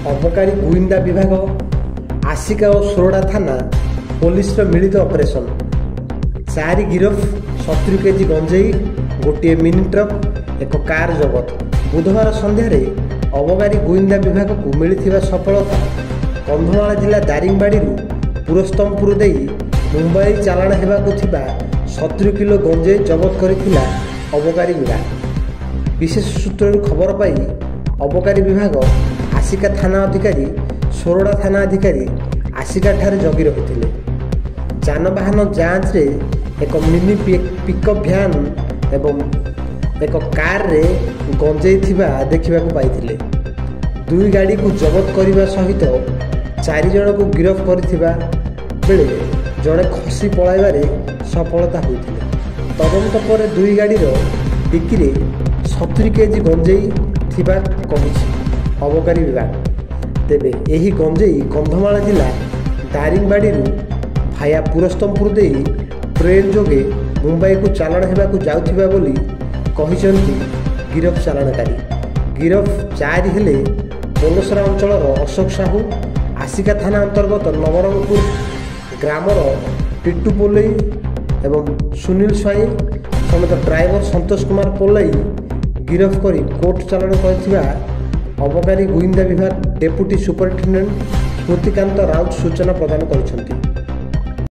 ଅବକାରୀ ଗୁଇନ୍ଦା ବିଭାଗ, ଆସିକା ଓ ସୋରଡ଼ା ଥାନା ପୋଲିସର ମିଳିତ ଅପରେସନ। 4 ଗିରଫ, 70 କେଜି ଗଞ୍ଜେଇ, ଗୋଟିଏ ମିନି ଟ୍ରକ୍, ଏକ କାର ଜବତ। ବୁଧବାର ସନ୍ଧ୍ୟାରେ ଅବକାରୀ ଗୁଇନ୍ଦା ବିଭାଗକୁ ମିଳିଥିବା ସଫଳତା କନ୍ଧମାଳ ଜିଲ୍ଲା ଦାରିଙ୍ଗବାଡ଼ିରୁ ପୁରସ୍ତମପୁର ଦେଇ ମୁମ୍ବାଇ ଚାଲାଣ ହେବାକୁ ଥିବା 70 କିଲୋ ଗଞ୍ଜେଇ ଜବତ କରିଥିଲା ଅବକାରୀ ବିଭାଗ। ବିଶେଷ ସୂତ୍ରରୁ ଖବର ପାଇ ଅବକାରୀ ବିଭାଗ ଆସିକା ଥାନା ଅଧିକାରୀ, ସୋରଡ଼ା ଥାନା ଅଧିକାରୀ ଆସିକାଠାରେ ଜଗି ରହିଥିଲେ। ଯାନବାହନ ଯାଞ୍ଚରେ ଏକ ମିନି ପିକଅପ୍ ଭ୍ୟାନ୍ ଏବଂ ଏକ କାରରେ ଗଞ୍ଜେଇ ଥିବା ଦେଖିବାକୁ ପାଇଥିଲେ। 2 ଗାଡ଼ିକୁ ଜବତ କରିବା ସହିତ 4 ଜଣଙ୍କୁ ଗିରଫ କରିଥିବା ବେଳେ ଜଣେ ଖସି ପଳାଇବାରେ ସଫଳତା ହୋଇଥିଲେ। ତଦନ୍ତ ପରେ 2 ଗାଡ଼ିର ଡିକିରେ 70 କେଜି ଗଞ୍ଜେଇ ଥିବା କହିଛି ଅବକାରୀ ବିଭାଗ। ତେବେ ଏହି ଗଞ୍ଜେଇ କନ୍ଧମାଳ ଜିଲ୍ଲା ଦାରିଙ୍ଗବାଡ଼ିରୁ ଭାୟା ପୁରସ୍ତମପୁର ଦେଇ ଟ୍ରେନ୍ ଯୋଗେ ମୁମ୍ବାଇକୁ ଚାଲାଣ ହେବାକୁ ଯାଉଥିବା ବୋଲି କହିଛନ୍ତି ଗିରଫ ଚାଲାଣକାରୀ। ଗିରଫ 4 ହେଲେ ପୋଲସରା ଅଞ୍ଚଳର ଅଶୋକ ସାହୁ, ଆସିକା ଥାନା ଅନ୍ତର୍ଗତ ନବରଙ୍ଗପୁର ଗ୍ରାମର ଟିଟୁ ପୋଲେଇ ଏବଂ ସୁନୀଲ ସ୍ୱାଇଁ ସମେତ ଡ୍ରାଇଭର ସନ୍ତୋଷ କୁମାର ପୋଲେଇ ଗିରଫ କରି କୋର୍ଟ ଚାଲାଣ କରିଥିବା ଅବକାରୀ ଗୁଇନ୍ଦା ବିଭାଗ ଡେପୁଟି ସୁପରିଟେଣ୍ଡେଣ୍ଟ ସ୍ମୃତିକାନ୍ତ ରାଉତ ସୂଚନା ପ୍ରଦାନ କରିଛନ୍ତି।